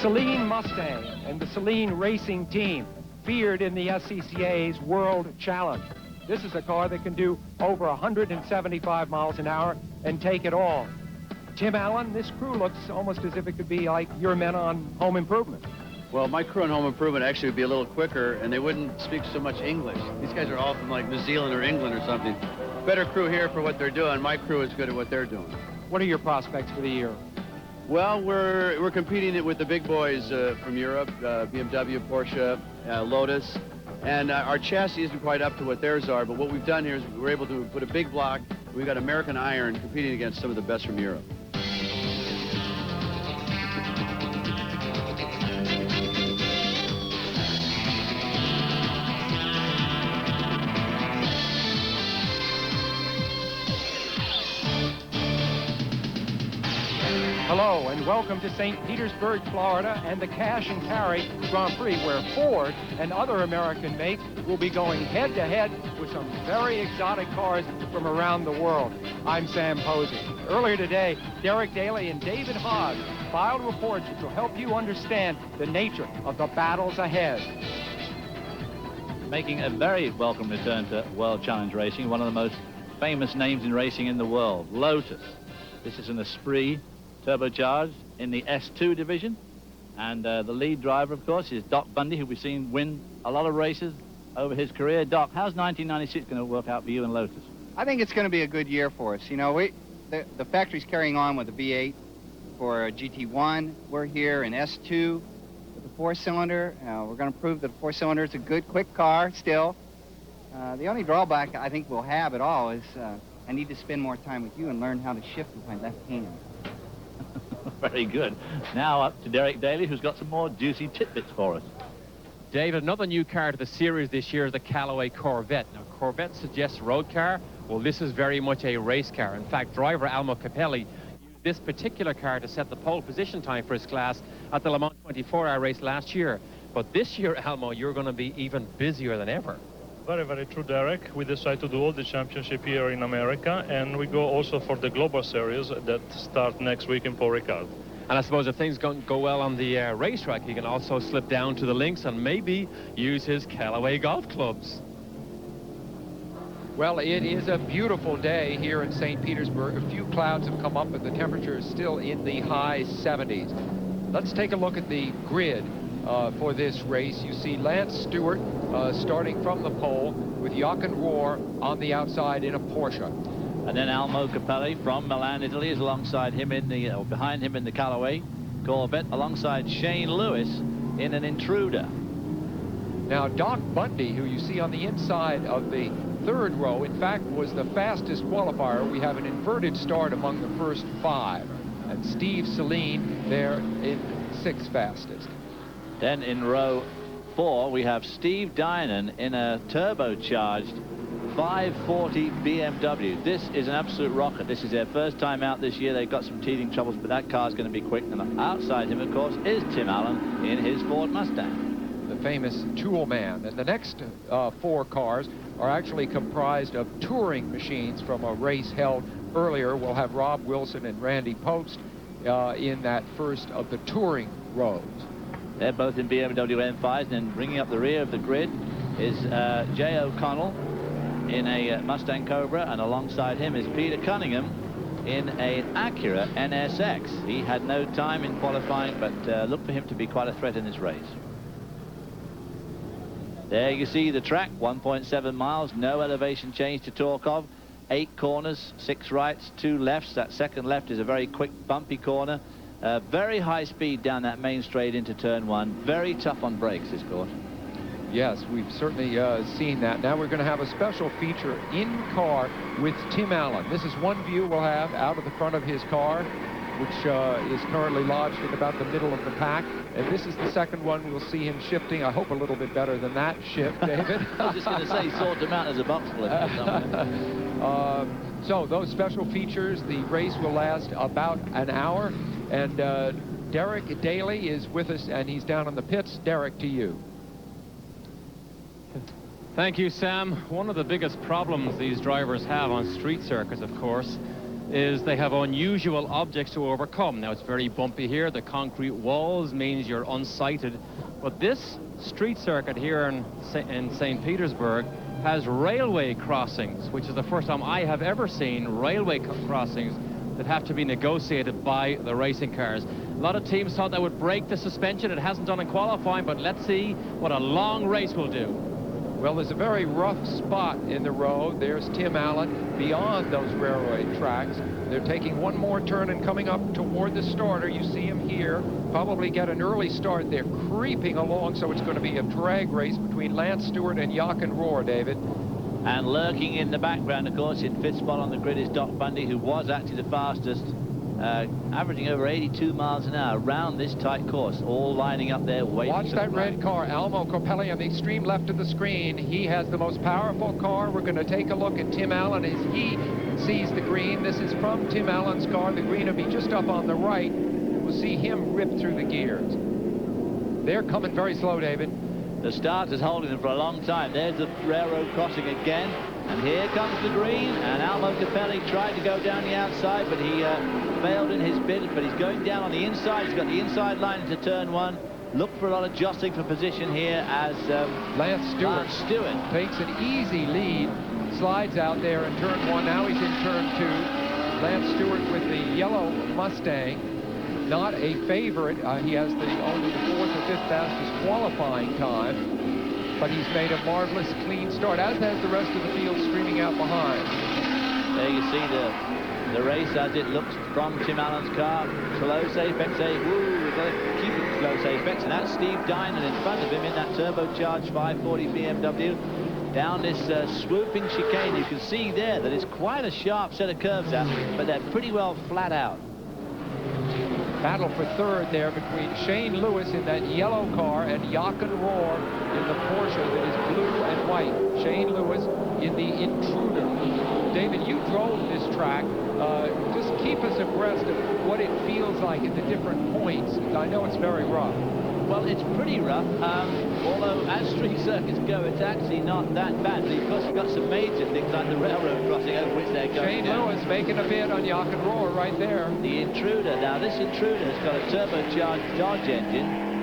Saleen Mustang and the Saleen racing team feared in the SCCA's World Challenge. This is a car that can do over 175 miles an hour and take it all. Tim Allen, this crew looks almost as if it could be like your men on Home Improvement. Well, my crew on Home Improvement actually would be a little quicker, and they wouldn't speak so much English. These guys are all from like New Zealand or England or something. Better crew here for what they're doing. My crew is good at what they're doing. What are your prospects for the year? Well, we're competing with the big boys from Europe, BMW, Porsche, Lotus, and our chassis isn't quite up to what theirs are, but what we've done here is we're able to put a big block. We've got American iron competing against some of the best from Europe. Hello and welcome to St. Petersburg, Florida and the Cash and Carry Grand Prix, where Ford and other American makes will be going head-to-head with some very exotic cars from around the world. I'm Sam Posey. Earlier today, Derek Daly and David Hogg filed reports which will help you understand the nature of the battles ahead. Making a very welcome return to World Challenge Racing, one of the most famous names in racing in the world, Lotus. This is an Esprit turbocharged in the S2 division, and the lead driver, of course, is Doc Bundy, who we've seen win a lot of races over his career. Doc, how's 1996 going to work out for you and Lotus? I think it's going to be a good year for us. You know, the factory's carrying on with the V8 for GT1. We're here in S2 with the four-cylinder. We're going to prove that the four-cylinder is a good, quick car still. The only drawback I think we'll have at all is I need to spend more time with you and learn how to shift with my left hand. Very good. Now up to Derek Daly, who's got some more juicy tidbits for us. David, another new car to the series this year is the Callaway Corvette. Now, Corvette suggests road car. Well, this is very much a race car. In fact, driver Almo Capelli used this particular car to set the pole position time for his class at the Le Mans 24-hour race last year. But this year, Almo, you're going to be even busier than ever. Very, very true, Derek. We decided to do all the championship here in America, and we go also for the Global Series that start next week in Paul Ricard. And I suppose if things go well on the racetrack, he can also slip down to the links and maybe use his Callaway golf clubs. Well, it is a beautiful day here in St. Petersburg. A few clouds have come up, but the temperature is still in the high 70s. Let's take a look at the grid for this race. You see Lance Stewart starting from the pole with Jochen Rohr on the outside in a Porsche. And then Almo Capelli from Milan, Italy, is alongside him in the, or behind him in the Callaway Corvette, alongside Shane Lewis in an Intruder. Now, Doc Bundy, who you see on the inside of the third row, in fact, was the fastest qualifier. We have an inverted start among the first 5. And Steve Saleen there in 6th fastest. Then in row 4, we have Steve Dynan in a turbocharged 540 BMW. This is an absolute rocket. This is their first time out this year. They've got some teething troubles, but that car's going to be quick. And outside him, of course, is Tim Allen in his Ford Mustang. The famous tool man. And the next 4 cars are actually comprised of touring machines from a race held earlier. We'll have Rob Wilson and Randy Post in that first of the touring rows. They're both in BMW M5s, and then bringing up the rear of the grid is Jay O'Connell in a Mustang Cobra, and alongside him is Peter Cunningham in an Acura NSX. He had no time in qualifying, but look for him to be quite a threat in this race. There you see the track, 1.7 miles, no elevation change to talk of. 8 corners, 6 rights, 2 lefts. That second left is a very quick, bumpy corner. Very high speed down that main straight into turn 1. Very tough on brakes, this course. Yes, we've certainly seen that. Now we're going to have a special feature in car with Tim Allen. This is one view we'll have out of the front of his car, which is currently lodged in about the middle of the pack. And this is the second one. We'll see him shifting, I hope a little bit better than that shift, David. I was just going to say, sort him out as a box split or something. So those special features, the race will last about an hour. And Derek Daly is with us, and he's down in the pits. Derek, to you. Thank you, Sam. One of the biggest problems these drivers have on street circuits, of course, is they have unusual objects to overcome. Now, it's very bumpy here. The concrete walls means you're unsighted. But this street circuit here in St. Petersburg has railway crossings, which is the first time I have ever seen railway crossings that have to be negotiated by the racing cars. A lot of teams thought that would break the suspension. It hasn't done in qualifying, but let's see what a long race will do. Well, there's a very rough spot in the road. There's Tim Allen beyond those railway tracks. They're taking one more turn and coming up toward the starter. You see him here. Probably get an early start. They're creeping along, so it's going to be a drag race between Lance Stewart and Jochen Rohr, David. And lurking in the background, of course, in fifth spot on the grid is Doc Bundy, who was actually the fastest, averaging over 82 miles an hour around this tight course, all lining up there waiting. Watch that red car, Almo Copelli on the extreme left of the screen. He has the most powerful car. We're going to take a look at Tim Allen as he sees the green. This is from Tim Allen's car. The green will be just up on the right. We'll see him rip through the gears. They're coming very slow, David. The start is holding them for a long time. There's the railroad crossing again. And here comes the green. And Almo Capelli tried to go down the outside, but he failed in his bid. But he's going down on the inside. He's got the inside line into turn one. Look for a lot of jostling for position here as Lance Stewart takes an easy lead. Slides out there in turn one. Now he's in turn two. Lance Stewart with the yellow Mustang. Not a favorite. He has only the fourth or fifth fastest qualifying time, but he's made a marvelous clean start, as has the rest of the field streaming out behind. There you see the race as it looks from Tim Allen's car. Close apex, we've got to keep it close apex, and that's Steve Dinan in front of him in that turbocharged 540 BMW. Down this swooping chicane, you can see there that it's quite a sharp set of curves out, but they're pretty well flat out. Battle for third there between Shane Lewis in that yellow car and Jochen Rohr in the Porsche that is blue and white. Shane Lewis in the Intruder. David, you drove this track. Just keep us abreast of what it feels like at the different points. I know it's very rough. Well, it's pretty rough, although as street circuits go, it's actually not that bad. Of course, you've got some major things like the railroad crossing over which they're going Shane down. Lewis making a bid on Jochen Rohr right there. The Intruder. Now, this Intruder has got a turbocharged Dodge engine,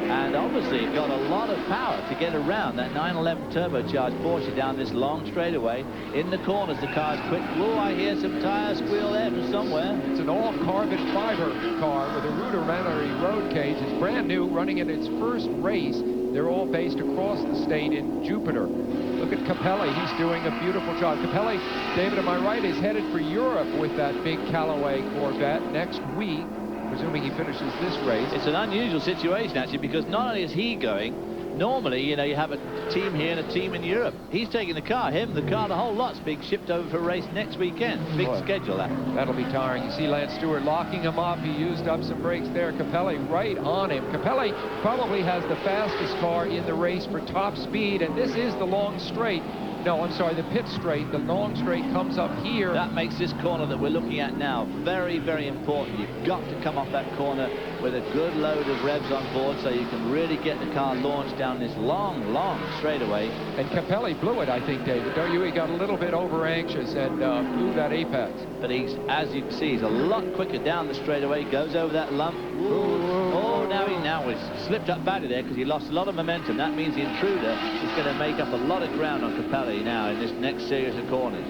and obviously it got a lot of power to get around that 911 turbocharged Porsche down this long straightaway. In the corners, the car's quick. Whoa, I hear some tire squeal there from somewhere. It's an all-carbon fiber car with a rudimentary road cage. It's brand new, running in its first race. They're all based across the state in Jupiter. Look at Capelli. He's doing a beautiful job. Capelli, David, am I right, is headed for Europe with that big Callaway Corvette next week, presuming he finishes this race. It's an unusual situation, actually, because not only is he going, normally, you know, you have a team here and a team in Europe. He's taking the car, the whole lot's being shipped over for a race next weekend. Big schedule, that. That'll be tiring. You see Lance Stewart locking him up. He used up some brakes there. Capelli right on him. Capelli probably has the fastest car in the race for top speed, and this is the long straight. No, I'm sorry, the pit straight. The long straight comes up here. That makes this corner that we're looking at now very, very important. You've got to come off that corner with a good load of revs on board so you can really get the car launched down this long, long straightaway. And Capelli blew it, I think, David, don't you? He got a little bit over-anxious and blew that apex. But he's, as you can see, he's a lot quicker down the straightaway, goes over that lump. Oh, now he's slipped up badly there because he lost a lot of momentum. That means the Intruder is going to make up a lot of ground on Capelli now in this next series of corners.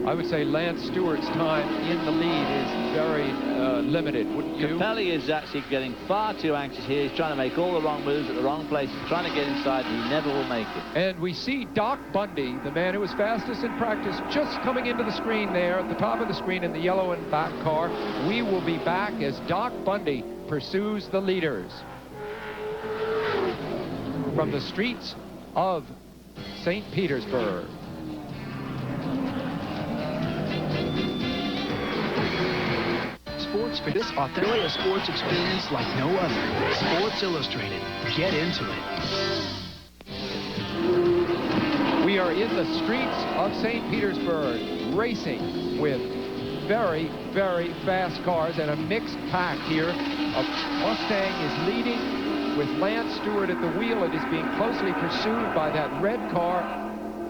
I would say Lance Stewart's time in the lead is very limited, wouldn't you? Capelli is actually getting far too anxious here. He's trying to make all the wrong moves at the wrong places, trying to get inside, and he never will make it. And we see Doc Bundy, the man who was fastest in practice, just coming into the screen there at the top of the screen in the yellow and black car. We will be back as Doc Bundy pursues the leaders. From the streets of St. Petersburg. Sports for this authentic sports experience like no other. Sports Illustrated. Get into it. We are in the streets of St. Petersburg, racing with very, very fast cars and a mixed pack here. A Mustang is leading with Lance Stewart at the wheel. It is being closely pursued by that red car,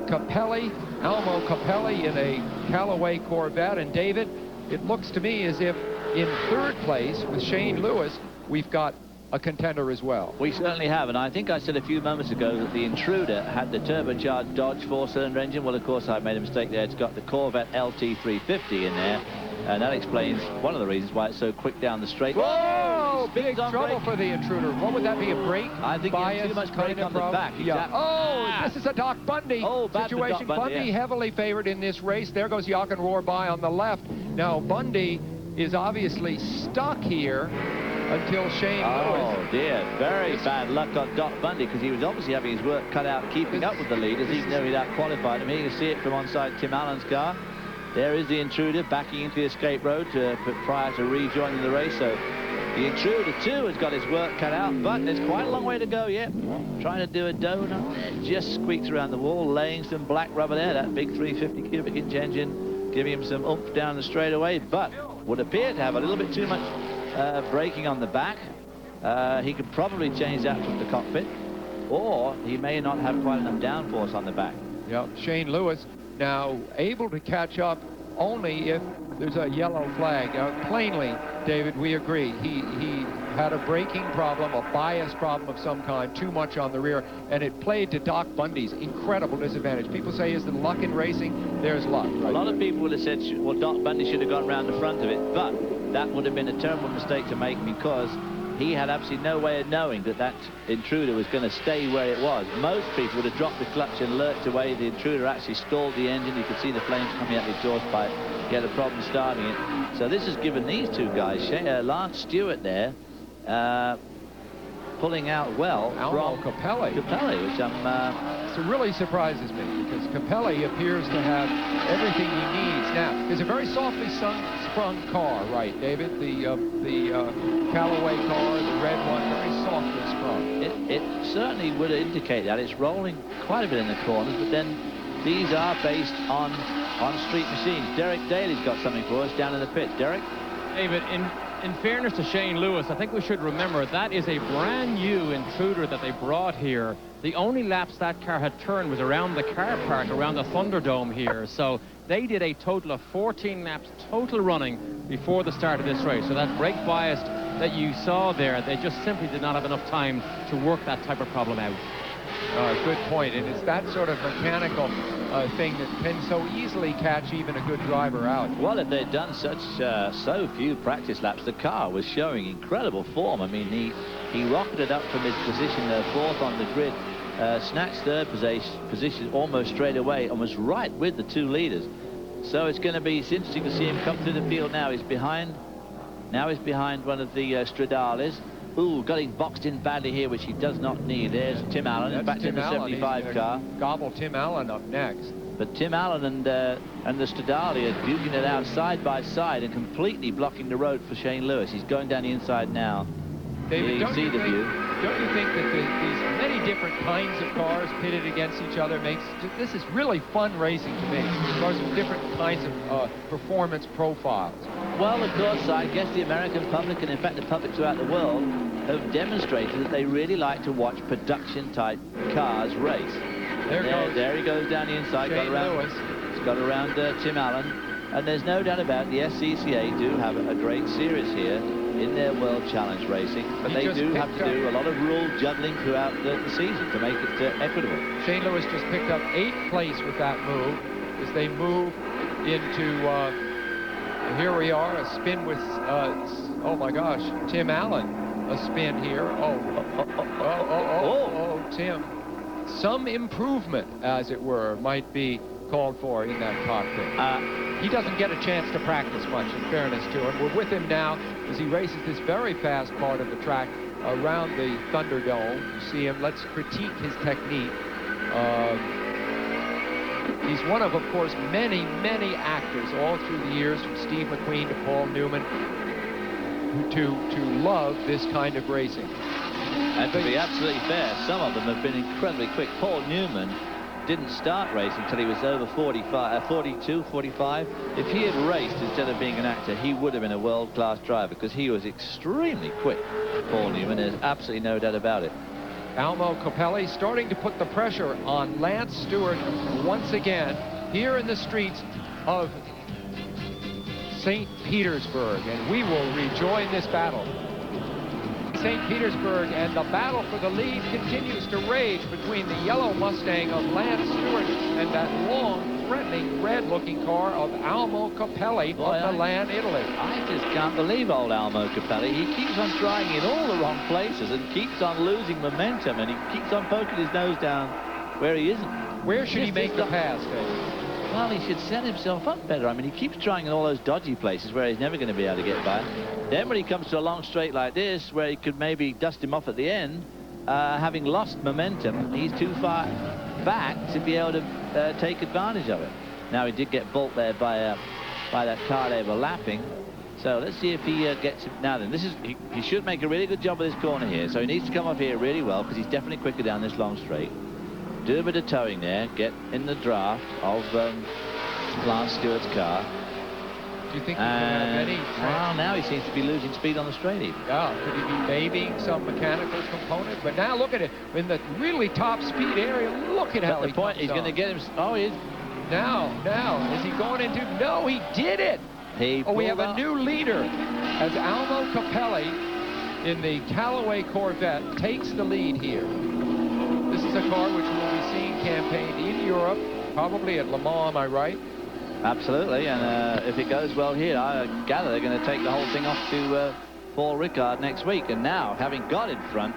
Capelli, Almo Capelli in a Callaway Corvette. And David, it looks to me as if in third place with Shane Lewis, we've got a contender as well. We certainly have, and I think I said a few moments ago that the Intruder had the turbocharged Dodge 4-cylinder engine. Well, of course, I made a mistake there. It's got the Corvette LT350 in there, and that explains one of the reasons why it's so quick down the straight. Whoa! Big trouble for the Intruder. What would that be, a brake? I think bias, too much brake on the back. Yeah. Exactly. Oh, this is a Doc Bundy situation. Bundy heavily favored in this race. There goes Jochen Rohrby on the left. Now, Bundy is obviously stuck here until Shane Lewis. Oh dear, very bad luck on Doc Bundy, because he was obviously having his work cut out keeping up with the leaders, even though he'd out-qualified him. Here you can see it from onside Tim Allen's car. There is the Intruder backing into the escape road prior to rejoining the race. So the Intruder too has got his work cut out, but there's quite a long way to go yet. Trying to do a donut, just squeaks around the wall, laying some black rubber there. That big 350 cubic inch engine giving him some oomph down the straightaway, but would appear to have a little bit too much braking on the back. He could probably change that from the cockpit, or he may not have quite enough downforce on the back. Yeah, Shane Lewis now able to catch up only if there's a yellow flag. Plainly, David, we agree. He had a braking problem, a bias problem of some kind, too much on the rear, and it played to Doc Bundy's incredible disadvantage. People say, is there luck in racing? There's luck. Right? A lot of people would have said, well, Doc Bundy should have gone around the front of it, but that would have been a terrible mistake to make, because he had absolutely no way of knowing that that Intruder was going to stay where it was. Most people would have dropped the clutch and lurched away. The Intruder actually stalled the engine. You could see the flames coming out the exhaust pipe. He had a problem starting it. So this has given these two guys, Lance Stewart there, pulling out well Almo from Capelli, which it really surprises me, because Capelli appears to have everything he needs. Now, it's a very softly sprung car, right, David? The Callaway car, the red one, very softly sprung. It certainly would indicate that. It's rolling quite a bit in the corners, but then these are based on street machines. Derek Daly's got something for us down in the pit. Derek? David, in fairness to Shane Lewis, I think we should remember that is a brand new Intruder that they brought here. The only laps that car had turned was around the car park, around the Thunderdome here. So they did a total of 14 laps total running before the start of this race. So that brake bias that you saw there, they just simply did not have enough time to work that type of problem out. Good point, and it's that sort of mechanical thing that can so easily catch even a good driver out. Well, if they'd done so few practice laps, the car was showing incredible form. I mean, he rocketed up from his position fourth on the grid, snatched third position almost straight away, and was right with the two leaders. So it's going to be interesting to see him come through the field now. He's behind one of the Stradales. Ooh, got him boxed in badly here, which he does not need. There's Tim Allen, back in the 75 car. Gobble Tim Allen up next. But Tim Allen and the Stradale are duking it out side by side and completely blocking the road for Shane Lewis. He's going down the inside now. David, don't you think that these many different kinds of cars pitted against each other this is really fun racing to me, because of different kinds of performance profiles? Well, of course, I guess the American public, and in fact the public throughout the world, have demonstrated that they really like to watch production-type cars race. There he goes down the inside. Shane Lewis. He's got around Tim Allen. And there's no doubt about it, the SCCA do have a great series here in their World Challenge racing, but they do have to do a lot of rule juggling throughout the season to make it equitable. Shane Lewis just picked up 8th place with that move as they move into, here we are, a spin with, oh my gosh, Tim Allen, a spin here. Tim. Some improvement, as it were, might be called for in that cockpit. He doesn't get a chance to practice much, in fairness to him. We're with him now as he races this very fast part of the track around the Thunderdome. You see him. Let's critique his technique. He's one of course, many, many actors all through the years, from Steve McQueen to Paul Newman, to love this kind of racing. And to be absolutely fair, some of them have been incredibly quick. Paul Newman didn't start racing until he was over 42, 45. If he had raced instead of being an actor, he would have been a world-class driver, because he was extremely quick, Paul Newman. There's absolutely no doubt about it. Almo Capelli starting to put the pressure on Lance Stewart once again here in the streets of St. Petersburg, and we will rejoin this battle. St. Petersburg, and the battle for the lead continues to rage between the yellow Mustang of Lance Stewart and that long, threatening, red-looking car of Almo Capelli of Milan, Italy. I just can't believe old Almo Capelli. He keeps on trying in all the wrong places and keeps on losing momentum, and he keeps on poking his nose down where he isn't. Where should he make the pass, Dave? Well, he should set himself up better. I mean, he keeps trying in all those dodgy places where he's never going to be able to get by. Then when he comes to a long straight like this, where he could maybe dust him off at the end, having lost momentum, he's too far back to be able to take advantage of it. Now, he did get bulked there by that car they were lapping. So let's see if he gets it. Now then, he should make a really good job of this corner here. So he needs to come up here really well, because he's definitely quicker down this long straight. Do a bit of towing there, get in the draft of Lance Stewart's car. Do you think he can have any? Well, now he seems to be losing speed on the straight even. Yeah, could he be babying some mechanical component? But now look at it, in the really top speed area, look at how the point, he's going to get him. Oh, he is. Now, is he going into? No, he did it. We have a new leader as Almo Capelli in the Callaway Corvette takes the lead here. This is a car which will be seen campaigned in Europe, probably at Le Mans, am I right? Absolutely, and if it goes well here, I gather they're going to take the whole thing off to Paul Ricard next week. And now, having got in front,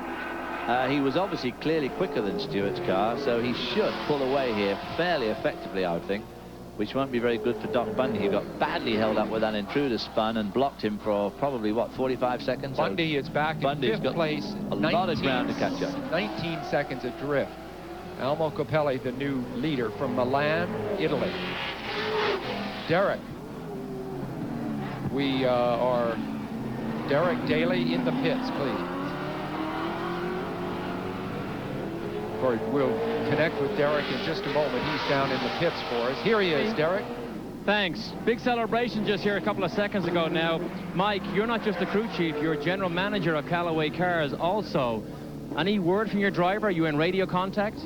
he was obviously clearly quicker than Stewart's car, so he should pull away here fairly effectively, I would think, which won't be very good for Doc Bundy. He got badly held up with that intruder spun and blocked him for probably, what, 45 seconds? Bundy is back in fifth place. A lot of ground to catch up. 19 seconds adrift. Almo Capelli, the new leader from Milan, Italy. Derek. We are Derek Daly in the pits, please. We'll connect with Derek in just a moment. He's down in the pits for us. Here he is, Derek. Thanks. Big celebration just here a couple of seconds ago now. Mike, you're not just the crew chief, you're general manager of Callaway Cars also. Any word from your driver? Are you in radio contact?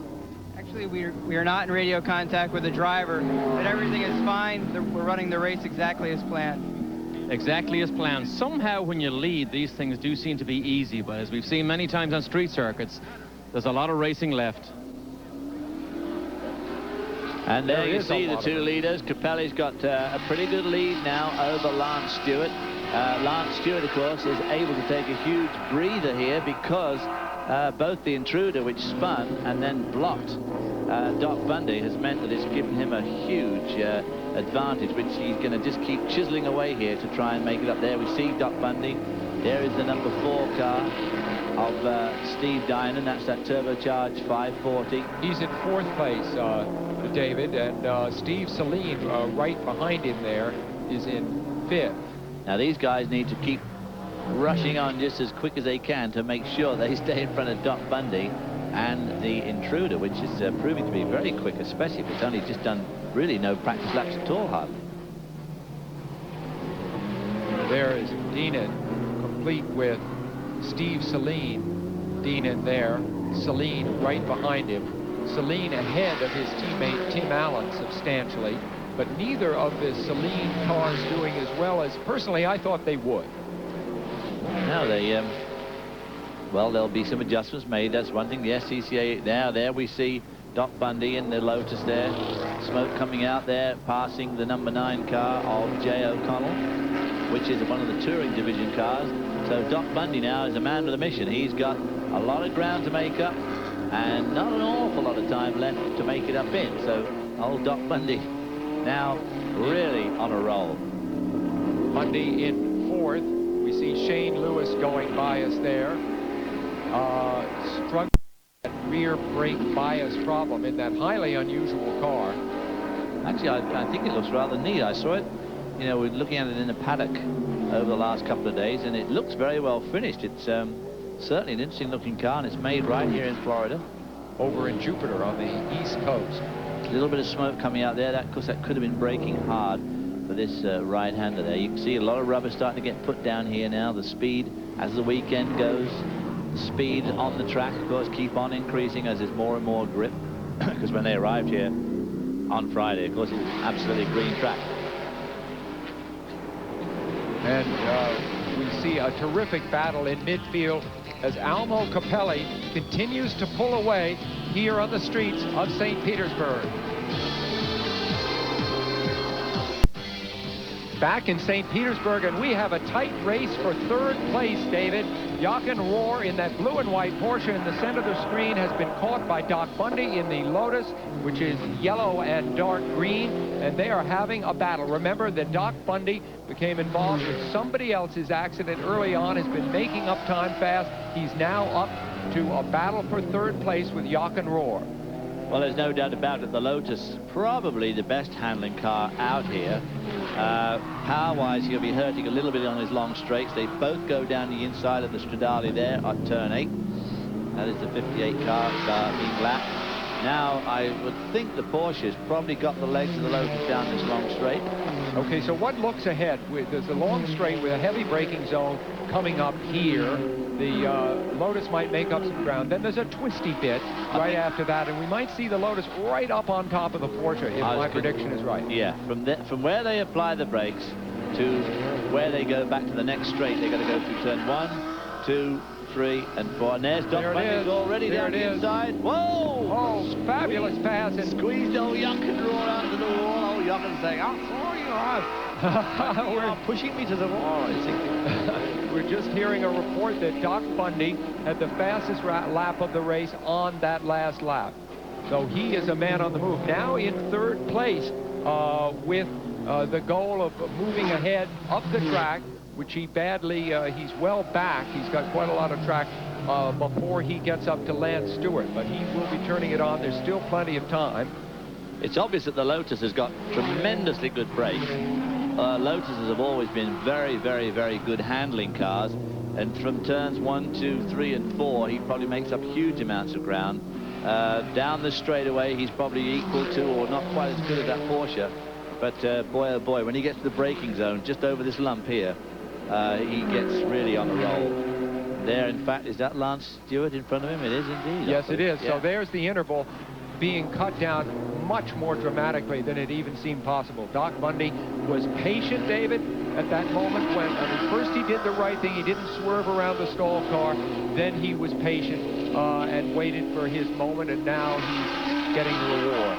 Actually, we are not in radio contact with the driver, but everything is fine. We're running the race exactly as planned. Exactly as planned. Somehow when you lead, these things do seem to be easy, but as we've seen many times on street circuits, there's a lot of racing left. And there you see the two leaders. Capelli's got a pretty good lead now over Lance Stewart. Lance Stewart, of course, is able to take a huge breather here because both the intruder, which spun and then blocked Doc Bundy, has meant that it's given him a huge advantage, which he's going to just keep chiseling away here to try and make it up. There we see Doc Bundy. There is the number 4 car of Steve Dinan. That's that turbocharged 540. He's in 4th place, David, and Steve Saleen, right behind him there, is in 5th. Now these guys need to keep rushing on just as quick as they can to make sure they stay in front of Doc Bundy and the intruder, which is proving to be very quick, especially if it's only just done really no practice laps at all, hardly. There is Dinan, complete with Steve Saleen. Dinan there, Saleen right behind him. Saleen ahead of his teammate Tim Allen substantially, but neither of the Saleen cars doing as well as personally I thought they would. Now well, there'll be some adjustments made. That's one thing. The SCCA, there we see Doc Bundy in the Lotus there. Smoke coming out there, passing the number 9 car of Jay O'Connell, which is one of the touring division cars. So Doc Bundy now is a man with a mission. He's got a lot of ground to make up and not an awful lot of time left to make it up in. So old Doc Bundy now really on a roll. Bundy in 4th. We see Shane Lewis going by us there. Struggling with that rear brake bias problem in that highly unusual car. Actually, I think it looks rather neat. I saw it, you know, we're looking at it in the paddock over the last couple of days, and it looks very well finished. It's certainly an interesting looking car, and it's made right here in Florida. Over in Jupiter on the East Coast. A little bit of smoke coming out there. That, of course, that could have been braking hard for this right-hander there. You can see a lot of rubber starting to get put down here now. The speed, as the weekend goes, the speed on the track, of course, keep on increasing as there's more and more grip. Because when they arrived here on Friday, of course, it's absolutely green track. And we see a terrific battle in midfield as Almo Capelli continues to pull away here on the streets of St. Petersburg. Back in St. Petersburg, and we have a tight race for third place, David. Jochen Rohr in that blue and white Porsche in the center of the screen has been caught by Doc Bundy in the Lotus, which is yellow and dark green, and they are having a battle. Remember that Doc Bundy became involved with somebody else's accident early on, has been making up time fast. He's now up to a battle for third place with Jochen Rohr. Well, there's no doubt about it. The Lotus, probably the best handling car out here. Power-wise, he'll be hurting a little bit on his long straights. They both go down the inside of the Stradale there at turn 8. That is the 58 car being lapped. Now, I would think the Porsche's probably got the legs of the Lotus down this long straight. Okay, so what looks ahead? There's a long straight with a heavy braking zone coming up here. The Lotus might make up some ground. Then there's a twisty bit right after that, and we might see the Lotus right up on top of the Porsche, if my prediction is right. Yeah, from where they apply the brakes to where they go back to the next straight, they're going to go through turn 1, 2, 3, and 4. And there's Doc Bundy's already down the inside. Whoa! Oh, fabulous pass. And squeezed old Jochen Rohr onto the wall. Old Jochen saying, "I'm sorry, you're pushing me to the wall." We're just hearing a report that Doc Bundy had the fastest lap of the race on that last lap. So he is a man on the move. Now in third place with the goal of moving ahead up the track, which he badly, he's well back. He's got quite a lot of track before he gets up to Lance Stewart, but he will be turning it on. There's still plenty of time. It's obvious that the Lotus has got tremendously good brakes. Lotuses have always been very, very, very good handling cars, and from turns 1, 2, 3, and 4, he probably makes up huge amounts of ground. Down the straightaway, he's probably equal to or not quite as good as that Porsche, but boy, oh boy, when he gets to the braking zone, just over this lump here, he gets really on a roll. There, in fact, is that Lance Stewart in front of him? It is indeed. Yes, it is. Yeah. So there's the interval being cut down much more dramatically than it even seemed possible. Doc Bundy was patient, David, at that moment when first he did the right thing. He didn't swerve around the stall car. Then he was patient and waited for his moment, and now he's getting the reward.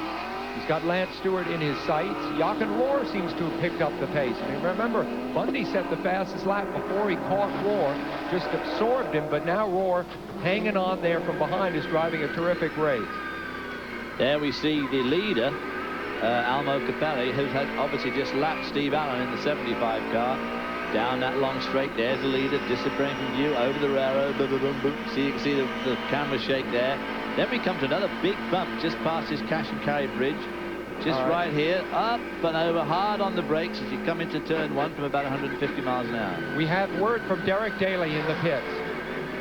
He's got Lance Stewart in his sights. Jochen Rohr seems to have picked up the pace. I mean, remember, Bundy set the fastest lap before he caught Rohr, just absorbed him, but now Rohr, hanging on there from behind, is driving a terrific race. There we see the leader, Almo Capelli, who's had obviously just lapped Steve Allen in the 75 car. Down that long straight, there's the leader, disappearing from view, over the railroad, boom, boom, boom, boom. You can see the camera shake there. Then we come to another big bump just past this cash and carry bridge. Just right here, up and over, hard on the brakes as you come into turn 1 from about 150 miles an hour. We have word from Derek Daly in the pits.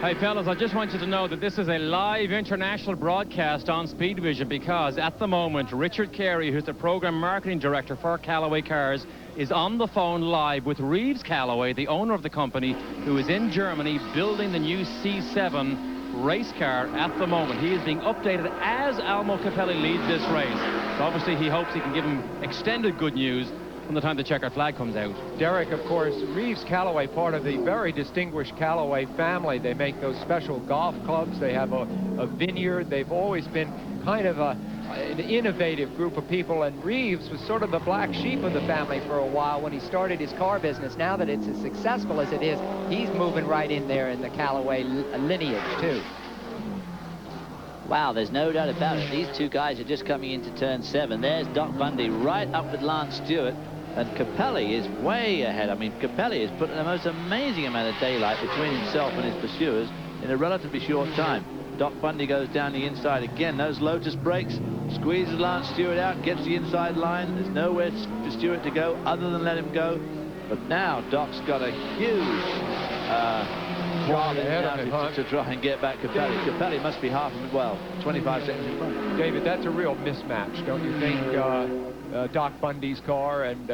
Hey, fellas, I just want you to know that this is a live international broadcast on SpeedVision, because at the moment, Richard Carey, who's the program marketing director for Callaway Cars, is on the phone live with Reeves Callaway, the owner of the company, who is in Germany building the new C7 race car at the moment. He is being updated as Almo Capelli leads this race. So obviously, he hopes he can give him extended good news from the time the checkered flag comes out. Derek, of course, Reeves Callaway, part of the very distinguished Callaway family. They make those special golf clubs. They have a vineyard. They've always been kind of an innovative group of people, and Reeves was sort of the black sheep of the family for a while when he started his car business. Now that it's as successful as it is, he's moving right in there in the Callaway lineage, too. Wow, there's no doubt about it. These two guys are just coming into turn 7. There's Doc Bundy right up with Lance Stewart, and Capelli is way ahead. I mean, Capelli has put the most amazing amount of daylight between himself and his pursuers in a relatively short time. Doc Bundy goes down the inside again. Those Lotus brakes, squeezes Lance Stewart out, gets the inside line. There's nowhere for Stewart to go other than let him go. But now Doc's got a huge job to try and get back Capelli. Capelli must be 25 seconds in front. David, that's a real mismatch, don't you think? Doc Bundy's car and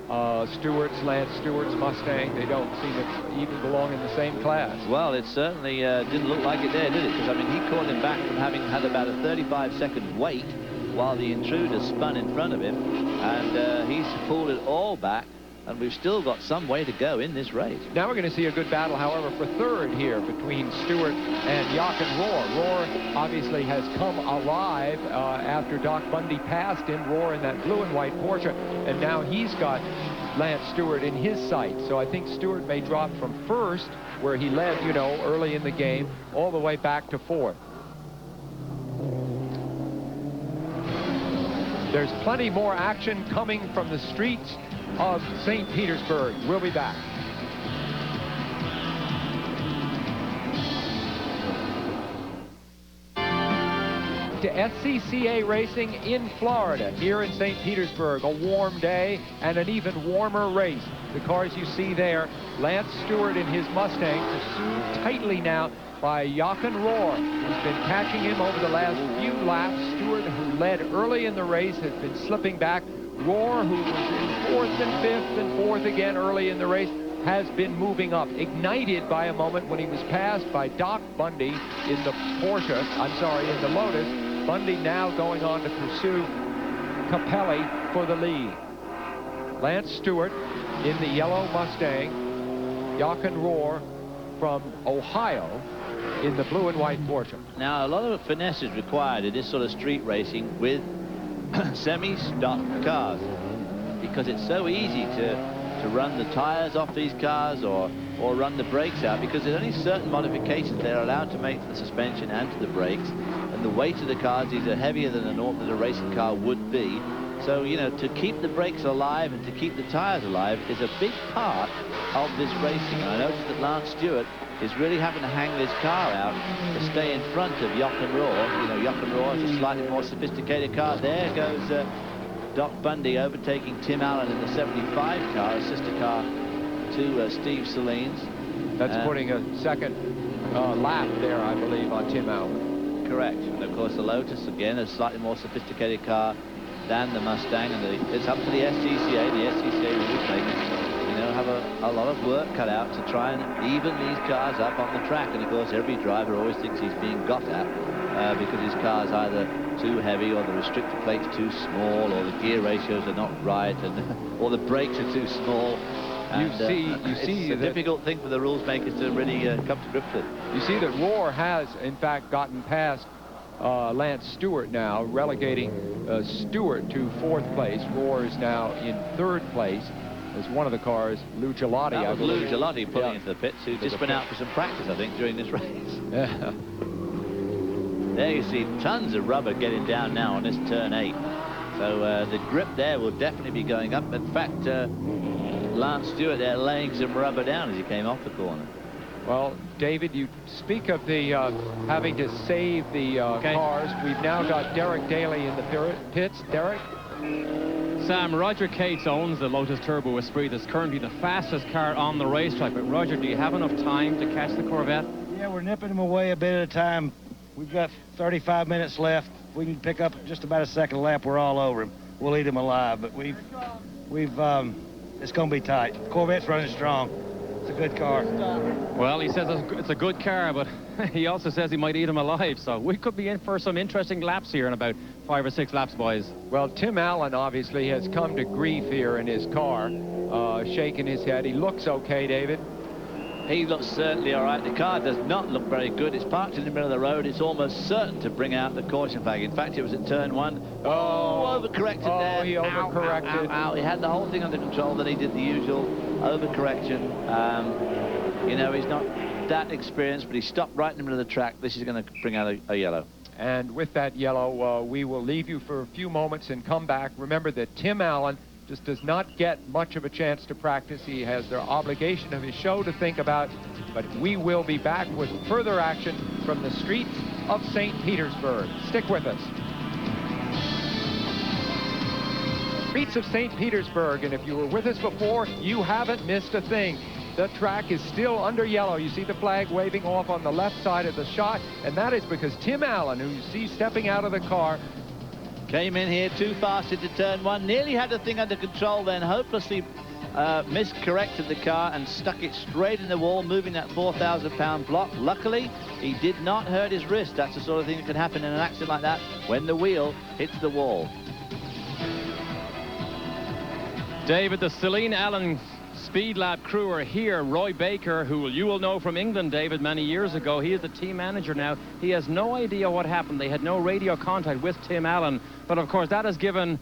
Lance Stewart's Mustang, they don't seem to even belong in the same class. Well, it certainly didn't look like it there, did it? Because, I mean, he caught him back from having had about a 35-second wait while the intruder spun in front of him, and he's pulled it all back. and we've still got some way to go in this race. Now we're going to see a good battle, however, for third here between Stewart and Jochen Rohr. Rohr obviously has come alive after Doc Bundy passed him. Rohr in that blue and white Porsche, and now he's got Lance Stewart in his sight. So I think Stewart may drop from first, where he led, you know, early in the game, all the way back to fourth. There's plenty more action coming from the streets of St. Petersburg. We'll be back. To SCCA racing in Florida, here in St. Petersburg. A warm day and an even warmer race. The cars you see there, Lance Stewart in his Mustang, pursued tightly now by Jochen Rohr, who's been catching him over the last few laps. Stewart, who led early in the race, has been slipping back. Rohr, who was in fourth and fifth and fourth again early in the race, has been moving up, ignited by a moment when he was passed by Doc Bundy in the Porsche, in the Lotus. Bundy now going on to pursue Capelli for the lead. Lance Stewart in the yellow Mustang, Jochen Rohr from Ohio in the blue and white Porsche. Now, a lot of finesse is required in this sort of street racing with semi-stock cars, because it's so easy to run the tires off these cars or run the brakes out, because there's only certain modifications they're allowed to make to the suspension and to the brakes, and the weight of the cars is heavier than a racing car would be. So, you know, to keep the brakes alive and to keep the tires alive is a big part of this racing. And I noticed that Lance Stewart is really having to hang this car out to stay in front of Jochen Rohr. You know, Jochen Rohr is a slightly more sophisticated car. There goes Doc Bundy overtaking Tim Allen in the 75 car, a sister car to Steve Saleen's. That's putting a second lap there, I believe, on Tim Allen. Correct. And of course the Lotus, again, a slightly more sophisticated car than the Mustang, and it's up to the SCCA. The SCCA will take, you know, have a lot of work cut out to try and even these cars up on the track. And of course every driver always thinks he's being got at because his car's either too heavy, or the restrictor plate's too small, or the gear ratios are not right, and or the brakes are too small. And, you see it's a difficult thing for the rules makers to really come to grips with. You see that Rohr has in fact gotten past Lance Stewart now, relegating Stewart to fourth place. Rohr is now in third place as one of the cars, Lou Gelati. That was Lou Gelati pulling yeah, into the pits, who just went out for some practice, I think, during this race. Yeah. There you see tons of rubber getting down now on this turn 8. So the grip there will definitely be going up. In fact, Lance Stewart there laying some rubber down as he came off the corner. Well, David, you speak of the having to save the cars. We've now got Derek Daly in the pits. Derek? Sam, Roger Cates owns the Lotus Turbo Esprit. That's currently the fastest car on the racetrack. But Roger, do you have enough time to catch the Corvette? Yeah, we're nipping them away a bit at a time. We've got 35 minutes left. If we can pick up just about a second lap, we're all over him. We'll eat him alive. But it's going to be tight. Corvette's running strong. It's a good car. Well, he says it's a good car, but he also says he might eat him alive. So we could be in for some interesting laps here in about 5 or 6 laps, boys. Well, Tim Allen obviously has come to grief here in his car, shaking his head. He looks okay, David. He looks certainly all right. The car does not look very good. It's parked in the middle of the road. It's almost certain to bring out the caution flag. In fact, it was at turn 1. Oh, overcorrected there. Oh, he overcorrected. Ow, ow, ow. He had the whole thing under control. Then he did the usual overcorrection. You know, he's not that experienced, but he stopped right in the middle of the track. This is going to bring out a yellow. And with that yellow, we will leave you for a few moments and come back. Remember that Tim Allen just does not get much of a chance to practice. He has the obligation of his show to think about, but we will be back with further action from the streets of St. Petersburg. Stick with us. Streets of St. Petersburg, and if you were with us before, you haven't missed a thing. The track is still under yellow. You see the flag waving off on the left side of the shot, and that is because Tim Allen, who you see stepping out of the car, came in here too fast into turn 1, nearly had the thing under control, then hopelessly miscorrected the car and stuck it straight in the wall, moving that 4,000-pound block. Luckily, he did not hurt his wrist. That's the sort of thing that can happen in an accident like that when the wheel hits the wall. David, the Saleen Allen Speed Lab crew are here. Roy Baker, who you will know from England, David, many years ago. He is the team manager now. He has no idea what happened. They had no radio contact with Tim Allen. But, of course, that has given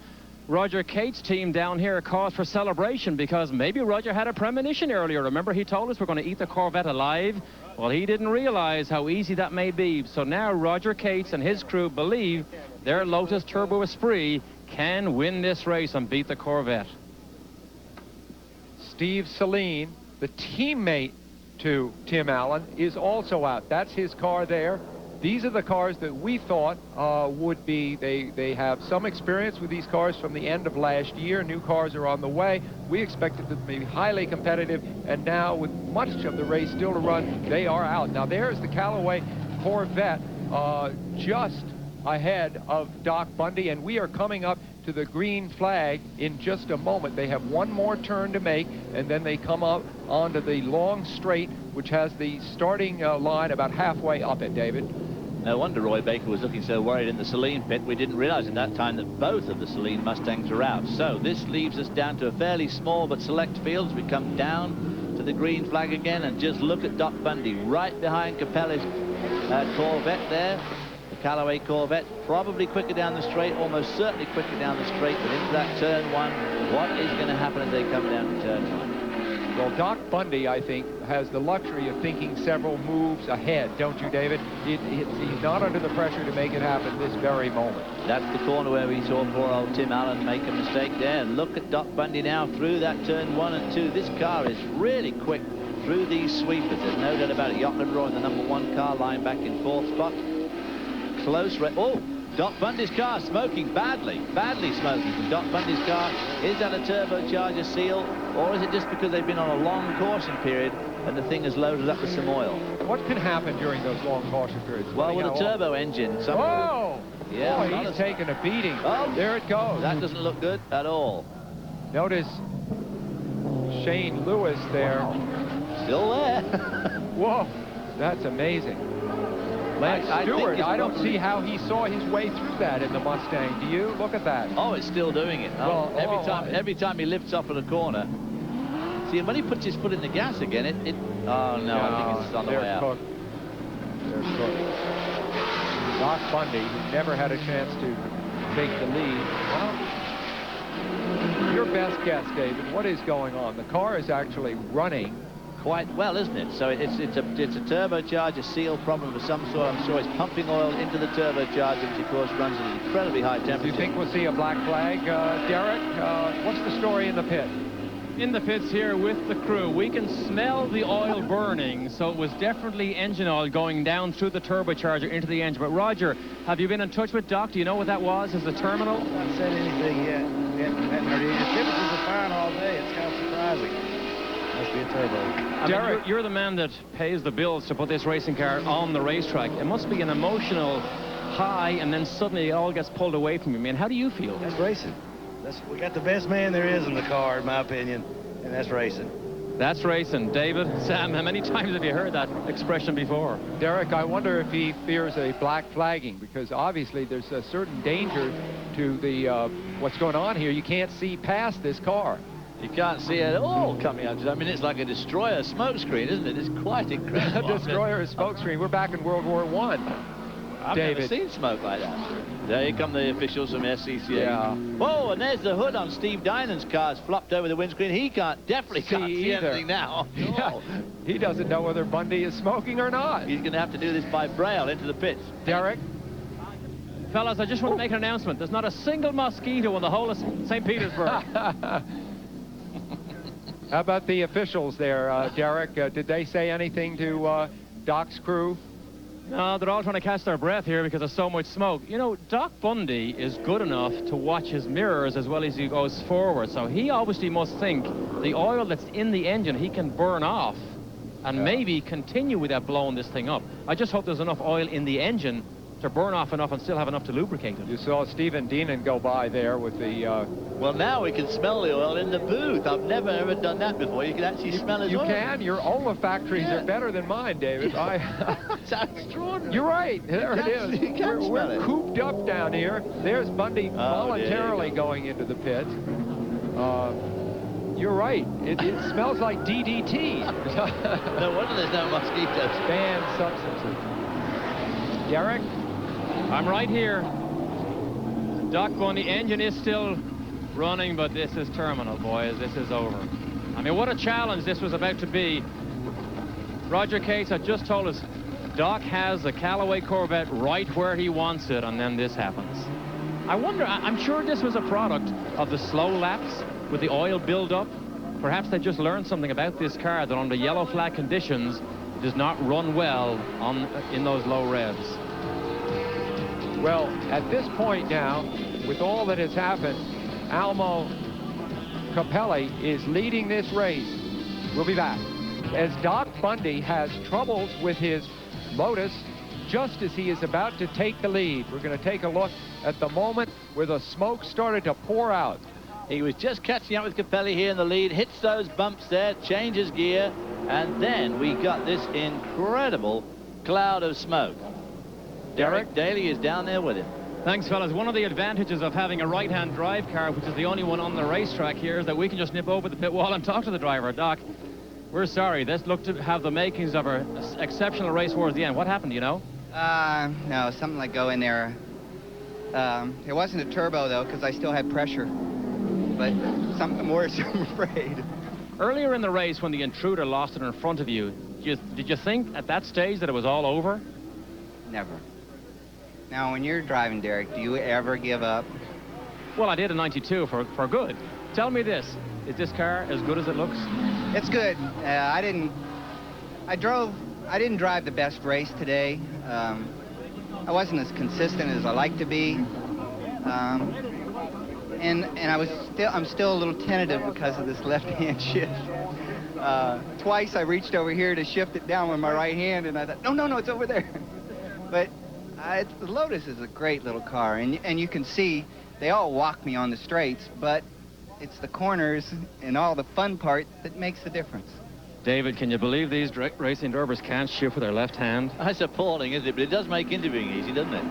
Roger Cate's team down here a cause for celebration, because maybe Roger had a premonition earlier. Remember, he told us we're going to eat the Corvette alive? Well, he didn't realize how easy that may be. So now Roger Cates and his crew believe their Lotus Turbo Esprit can win this race and beat the Corvette. Steve Saleen, the teammate to Tim Allen, is also out. That's his car there. These are the cars that we thought would be, they have some experience with these cars from the end of last year. New cars are on the way. We expected them to be highly competitive, and now with much of the race still to run, they are out. Now there's the Callaway Corvette just ahead of Doc Bundy, and we are coming up to the green flag in just a moment. They have one more turn to make, and then they come up onto the long straight, which has the starting line about halfway up it, David. No wonder Roy Baker was looking so worried in the Saleen pit. We didn't realize at that time that both of the Saleen Mustangs are out. So this leaves us down to a fairly small but select field as we come down to the green flag again, and just look at Doc Bundy right behind Capelli's Corvette there. The Callaway Corvette, probably quicker down the straight, almost certainly quicker down the straight, but into that turn one, what is going to happen as they come down to turn one? Well, Doc Bundy, I think, has the luxury of thinking several moves ahead, don't you, David? He's not under the pressure to make it happen this very moment. That's the corner where we saw poor old Tim Allen make a mistake there. Look at Doc Bundy now through that turn 1 and 2. This car is really quick through these sweepers. There's no doubt about it. Jochen Roy in the #1 car line back in 4th spot. Close race. Oh, Doc Bundy's car smoking badly smoking. And Doc Bundy's car, is that a turbocharger seal, or is it just because they've been on a long caution period and the thing has loaded up with some oil? What can happen during those long caution periods? Well, with a turbo engine. Whoa! Yeah, boy, he's taking a beating. Oh, there it goes. That doesn't look good at all. Notice Shane Lewis there. Still there. Whoa, that's amazing. Lance Stewart, I don't see how he saw his way through that in the Mustang. Do you? Look at that. Oh, it's still doing it. Well, every time he lifts up at a corner. See, when he puts his foot in the gas again, oh, no, I think it's on the way out. They're cooked. Doc Bundy, who never had a chance to take the lead. Well, your best guess, David, what is going on? The car is actually running quite well, isn't it? So it's a turbocharger seal problem of some sort. I'm sure it's pumping oil into the turbocharger, which of course runs at an incredibly high temperature. Do you think we'll see a black flag, Derek? What's the story in the pit? In the pits here with the crew, we can smell the oil burning, so it was definitely engine oil going down through the turbocharger into the engine. But Roger, have you been in touch with Doc? Do you know what that was as the terminal? I haven't said anything yet. Haven't heard anything. The temperatures are fine all day. It's kind of surprising. Must be a turbo. Derek, you're the man that pays the bills to put this racing car on the racetrack. It must be an emotional high, and then suddenly it all gets pulled away from you. I mean, how do you feel? That's racing. We got the best man there is in the car, in my opinion, and that's racing. That's racing. David, Sam, how many times have you heard that expression before? Derek, I wonder if he fears a black flagging, because obviously there's a certain danger to the what's going on here. You can't see past this car. You can't see it at all coming out. I mean, it's like a destroyer smokescreen, isn't it? It's quite incredible. A destroyer smokescreen. We're back in World War I. I've never seen smoke like that. There come the officials from SCCA. Yeah. Oh, and there's the hood on Steve Dynan's car. It's flopped over the windscreen. He definitely can't see anything now. Yeah. He doesn't know whether Bundy is smoking or not. He's going to have to do this by braille into the pits. Derek? Fellas, I just want to make an announcement. There's not a single mosquito in the whole of St. Petersburg. How about the officials there, Derek? Did they say anything to Doc's crew? No, they're all trying to catch their breath here because there's so much smoke. You know, Doc Bundy is good enough to watch his mirrors as well as he goes forward. So he obviously must think the oil that's in the engine he can burn off and maybe continue without blowing this thing up. I just hope there's enough oil in the engine to burn off enough and still have enough to lubricate it. You saw Stephen Deenan go by there with the... Well, now we can smell the oil in the booth. I've never, ever done that before. You can actually smell his oil. You can? Your olfactories are better than mine, David. It's extraordinary. You're right. There it is. We're cooped up down here. There's Bundy voluntarily going into the pit. you're right. It smells like DDT. No wonder there's no mosquitoes. Banned substances. Derek? I'm right here. Doc Bundy, engine is still running, but this is terminal, boys. This is over. I mean, what a challenge this was about to be. Roger Cates had just told us Doc has the Callaway Corvette right where he wants it, and then this happens. I wonder, I'm sure this was a product of the slow laps with the oil buildup. Perhaps they just learned something about this car that under yellow flag conditions it does not run well in those low revs. Well, at this point now, with all that has happened, Almo Capelli is leading this race. We'll be back. As Doc Bundy has troubles with his Lotus, just as he is about to take the lead. We're going to take a look at the moment where the smoke started to pour out. He was just catching up with Capelli here in the lead, hits those bumps there, changes gear, and then we got this incredible cloud of smoke. Derek Daly is down there with him. Thanks, fellas. One of the advantages of having a right-hand drive car, which is the only one on the racetrack here, is that we can just nip over the pit wall and talk to the driver. Doc, we're sorry. This looked to have the makings of an exceptional race towards the end. What happened, do you know? No, something like go in there. It wasn't a turbo, though, because I still had pressure. But something worse, I'm afraid. Earlier in the race, when the intruder lost it in front of you, did you think at that stage that it was all over? Never. Now, when you're driving, Derek, do you ever give up? Well, I did in '92 for good. Tell me this. Is this car as good as it looks? It's good. I didn't drive the best race today. I wasn't as consistent as I like to be. And I'm still a little tentative because of this left-hand shift. Twice I reached over here to shift it down with my right hand, and I thought, no, it's over there. But the Lotus is a great little car, and you can see they all walk me on the straights, but it's the corners and all the fun part that makes the difference. David, can you believe these racing drivers can't shift with their left hand? That's appalling, isn't it? But it does make interviewing easy, doesn't it?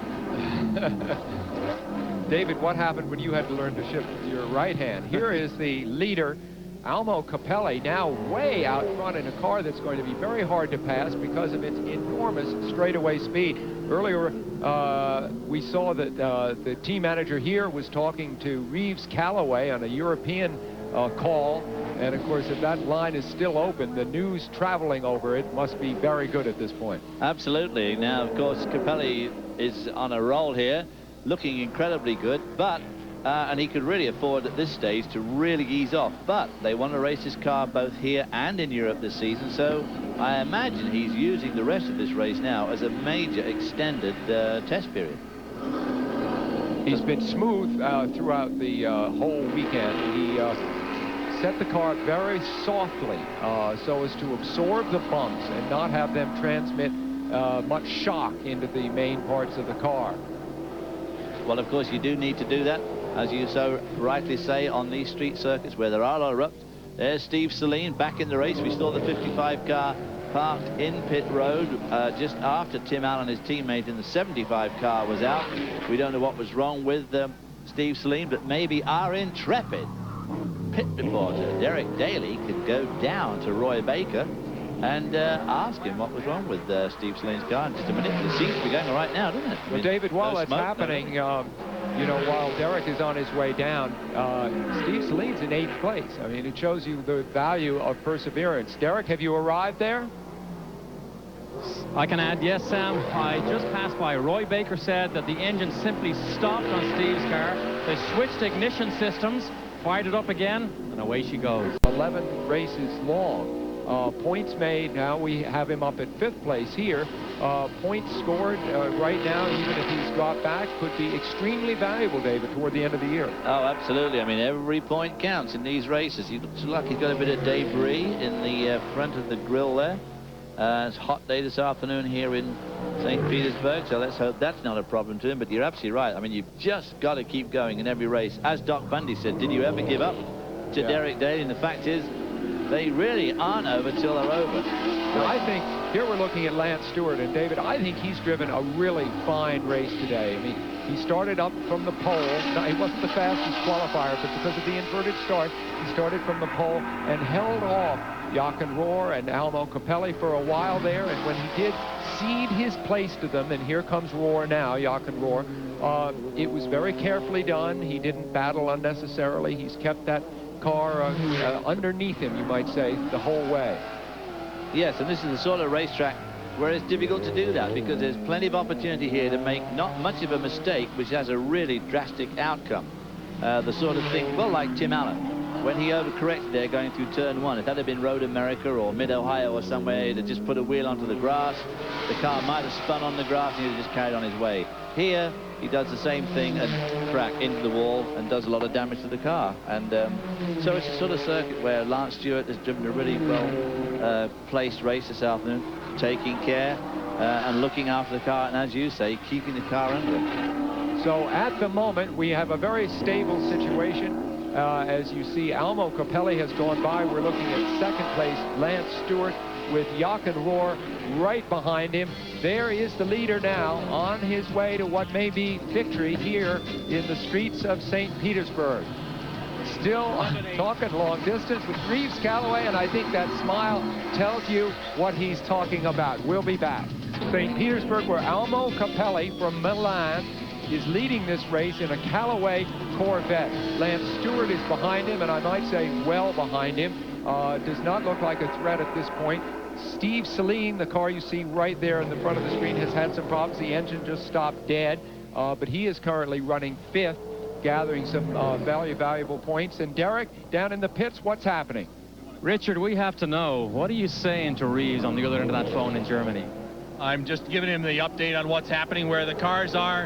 David, what happened when you had to learn to shift with your right hand? Here is the leader, Almo Capelli, now way out front in a car that's going to be very hard to pass because of its enormous straightaway speed. Earlier, we saw that the team manager here was talking to Reeves Callaway on a European call. And, of course, if that line is still open, the news traveling over it must be very good at this point. Absolutely. Now, of course, Capelli is on a roll here, looking incredibly good, but and he could really afford at this stage to really ease off. But they want to race his car both here and in Europe this season, so I imagine he's using the rest of this race now as a major extended test period. He's been smooth throughout the whole weekend. He set the car very softly so as to absorb the bumps and not have them transmit much shock into the main parts of the car. Well, of course, you do need to do that, as you so rightly say, on these street circuits where there are a lot of ruts. There's Steve Saleen back in the race. We saw the 55 car parked in pit road just after Tim Allen, his teammate in the 75 car, was out. We don't know what was wrong with Steve Saleen, but maybe our intrepid pit reporter Derek Daly could go down to Roy Baker and ask him what was wrong with Steve Saleen's car in just a minute. It seems to be going all right now, doesn't it? Well, David, while that's happening, you know, while Derek is on his way down, Steve Saleen's in 8th place. I mean, it shows you the value of perseverance. Derek, have you arrived there? I can add, yes, Sam. I just passed by. Roy Baker said that the engine simply stopped on Steve's car. They switched ignition systems, fired it up again, and away she goes. 11 races long. Points made. Now we have him up at 5th place here. Points scored right now, even if he's dropped back, could be extremely valuable, David, toward the end of the year. Oh, absolutely. I mean, every point counts in these races. He looks like he's got a bit of debris in the front of the grille there. It's a hot day this afternoon here in St. Petersburg, so let's hope that's not a problem to him. But you're absolutely right. I mean, you've just got to keep going in every race. As Doc Bundy said, did you ever give up to Derek Daly? And the fact is, They really aren't over till they're over. Well, I think here we're looking at Lance Stewart, and David, I think he's driven a really fine race today. I mean, he started up from the pole. Now, he wasn't the fastest qualifier, but because of the inverted start, he started from the pole and held off Jochen Rohr and Almo Capelli for a while there, and when he did cede his place to them, and here comes Rohr now, Jochen Rohr, it was very carefully done. He didn't battle unnecessarily. He's kept that car underneath him, you might say, the whole way. Yes, and this is the sort of racetrack where it's difficult to do that, because there's plenty of opportunity here to make not much of a mistake which has a really drastic outcome. The sort of thing, well, like Tim Allen, when he overcorrected there going through turn 1. If that had been Road America or Mid-Ohio or somewhere, he'd have just put a wheel onto the grass. The car might have spun on the grass and he'd have just carried on his way. Here, he does the same thing and crack into the wall and does a lot of damage to the car. And so it's a sort of circuit where Lance Stewart has driven a really well placed race this afternoon, taking care and looking after the car, and as you say, keeping the car under him. So at the moment, we have a very stable situation. As you see, Almo Capelli has gone by. We're looking at second place, Lance Stewart, with Jochen Rohr right behind him. There is the leader now on his way to what may be victory here in the streets of St. Petersburg. Still talking long distance with Reeves Calloway, and I think that smile tells you what he's talking about. We'll be back. St. Petersburg, where Almo Capelli from Milan is leading this race in a Callaway Corvette. Lance Stewart is behind him, and I might say well behind him. Does not look like a threat at this point. Steve Saleen, the car you see right there in the front of the screen, has had some problems. The engine just stopped dead, but he is currently running 5th, gathering some valuable points. And Derek, down in the pits, what's happening? Richard, we have to know, what are you saying to Reeves on the other end of that phone in Germany? I'm just giving him the update on what's happening, where the cars are,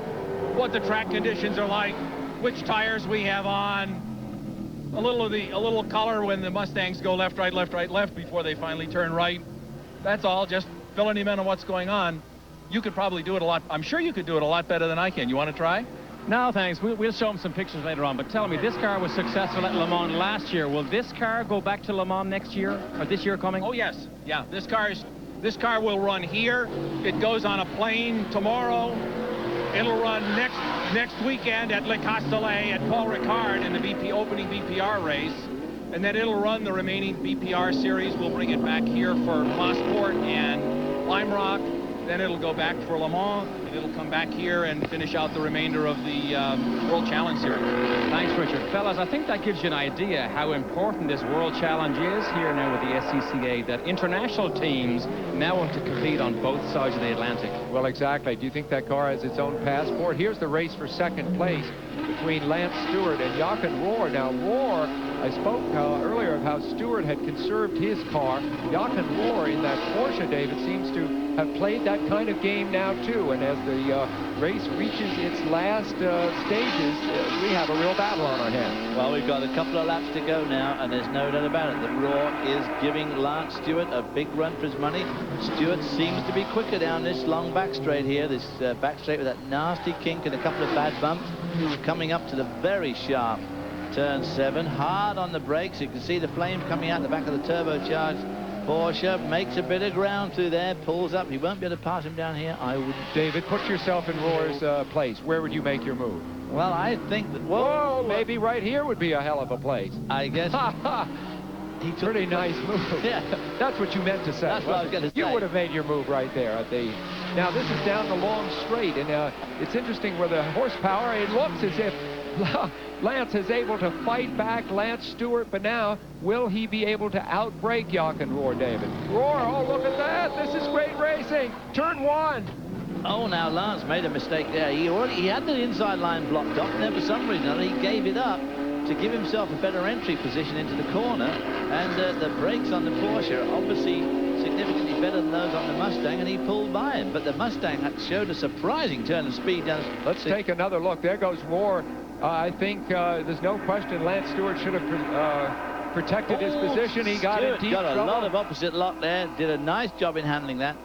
what the track conditions are like, which tires we have on, a little color when the Mustangs go left, right, left, right, left before they finally turn right. That's all, just filling him in on what's going on. You could probably do it a lot. I'm sure you could do it a lot better than I can. You want to try? No, thanks. We'll show him some pictures later on. But tell me, this car was successful at Le Mans last year. Will this car go back to Le Mans next year, or this year coming? Oh, yes. Yeah, this car will run here. It goes on a plane tomorrow. It'll run next weekend at Le Castellet at Paul Ricard in the opening BPR race. And then it'll run the remaining BPR series. We'll bring it back here for Mosport and Lime Rock. Then it'll go back for Le Mans, and it'll come back here and finish out the remainder of the World Challenge Series. Thanks, Richard. Fellas, I think that gives you an idea how important this World Challenge is here now with the SCCA, that international teams now want to compete on both sides of the Atlantic. Well, exactly. Do you think that car has its own passport? Here's the race for second place between Lance Stewart and Jochen Rohr. Now, Rohr, I spoke earlier of how Stewart had conserved his car. Jochen Rohr in that Porsche, David, seems to have played that kind of game now, too. And as the race reaches its last stages, we have a real battle on our hands. Well, we've got a couple of laps to go now, and there's no doubt about it that Rohr is giving Lance Stewart a big run for his money. Stewart seems to be quicker down this long back straight here, this back straight with that nasty kink and a couple of bad bumps. Coming up to the very sharp turn 7, hard on the brakes. You can see the flame coming out the back of the turbocharged Porsche. Makes a bit of ground through there, pulls up. He won't be able to pass him down here, I would. David, put yourself in Rohr's place. Where would you make your move? Well, I think that... Whoa, maybe right here would be a hell of a place. I guess... He took pretty nice move. Yeah. That's what you meant to say. That's what I was going to say. You would have made your move right there at the... Now, this is down the long straight, and it's interesting where the horsepower, it looks as if Lance is able to fight back Lance Stewart, but now, will he be able to outbrake Jochen Rohr, David? Rohr, oh, look at that. This is great racing. Turn 1. Oh, now Lance made a mistake there. He had the inside line blocked off, and then for some reason he gave it up to give himself a better entry position into the corner, and the brakes on the Porsche are obviously significantly better than those on the Mustang, and he pulled by him. But the Mustang showed a surprising turn of speed down. Let's take another look. There goes Rohr. I think there's no question Lance Stewart should have protected his position. He got in deep trouble. Got a lot of opposite lock there. Did a nice job in handling that.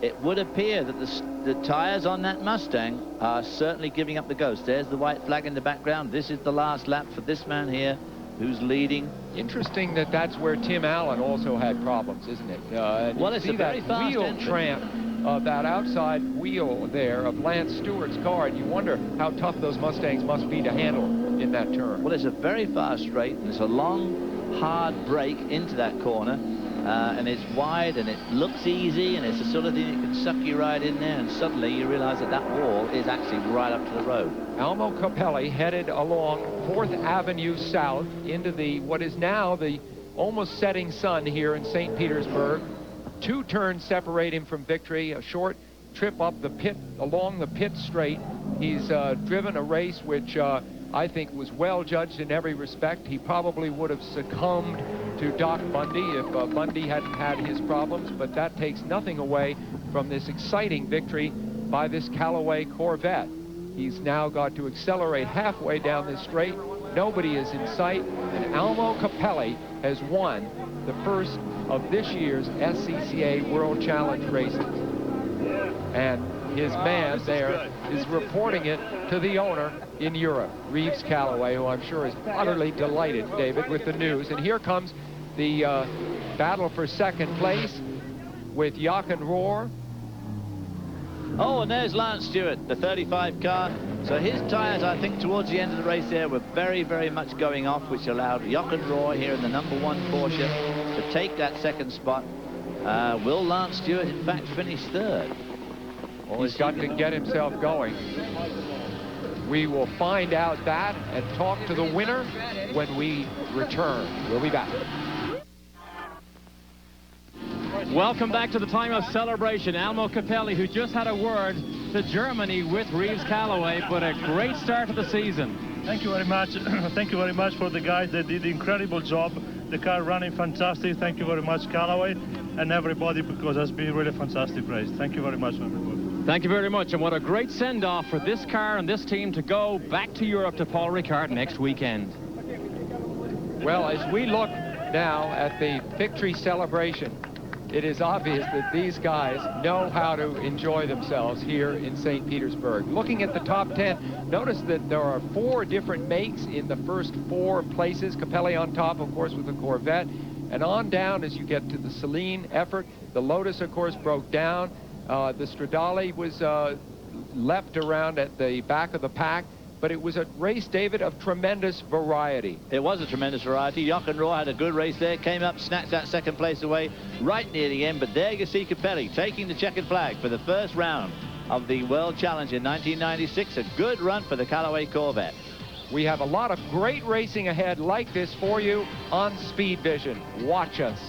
It would appear that the tires on that Mustang are certainly giving up the ghost. There's the white flag in the background. This is the last lap for this man here. who's leading. Interesting that that's where Tim Allen also had problems, isn't it? Well, it's a very fast wheel entrance. tramp of that outside wheel there of Lance Stewart's car, and you wonder how tough those Mustangs must be to handle in that turn. Well, it's a very fast straight, and it's a long, hard break into that corner, and it's wide, and it looks easy, and it's the sort of thing that can suck you right in there, and suddenly you realize that that wall is actually right up to the road. Almo Capelli headed along 4th Avenue South into the what is now the almost setting sun here in St. Petersburg. 2 turns separate him from victory, a short trip up the pit, along the pit straight. He's driven a race which I think was well judged in every respect. He probably would have succumbed to Doc Bundy if Bundy hadn't had his problems, but that takes nothing away from this exciting victory by this Callaway Corvette. He's now got to accelerate halfway down this straight. Nobody is in sight, and Almo Capelli has won the first of this year's SCCA World Challenge races. And his man there is reporting it to the owner in Europe, Reeves Callaway, who I'm sure is utterly delighted, David, with the news. And here comes the battle for second place with Jochen Rohr. Oh, and there's Lance Stewart, the 35 car. So his tires, I think, towards the end of the race there were very, very much going off, which allowed Jochen Rohr here in the #1 Porsche to take that second spot. Will Lance Stewart, in fact, finish third? Well, he's got to get himself going. We will find out that and talk to the winner when we return. We'll be back. Welcome back to the time of celebration. Almo Capelli, who just had a word to Germany with Reeves Callaway, but a great start to the season. Thank you very much. Thank you very much for the guys. They did an incredible job. The car running fantastic. Thank you very much, Callaway, and everybody, because it's been really fantastic race. Thank you very much, everybody. Thank you very much, and what a great send-off for this car and this team to go back to Europe to Paul Ricard next weekend. Well, as we look now at the victory celebration, it is obvious that these guys know how to enjoy themselves here in St. Petersburg. Looking at the top 10, notice that there are 4 different makes in the first 4 places. Capelli on top, of course, with the Corvette. And on down as you get to the Saleen effort. The Lotus, of course, broke down. The Stradale was left around at the back of the pack. But it was a race, David, of tremendous variety. It was a tremendous variety. Jochen Rohr had a good race there, came up, snatched that second place away right near the end. But there you see Capelli taking the checkered flag for the first round of the World Challenge in 1996. A good run for the Callaway Corvette. We have a lot of great racing ahead like this for you on Speed Vision. Watch us.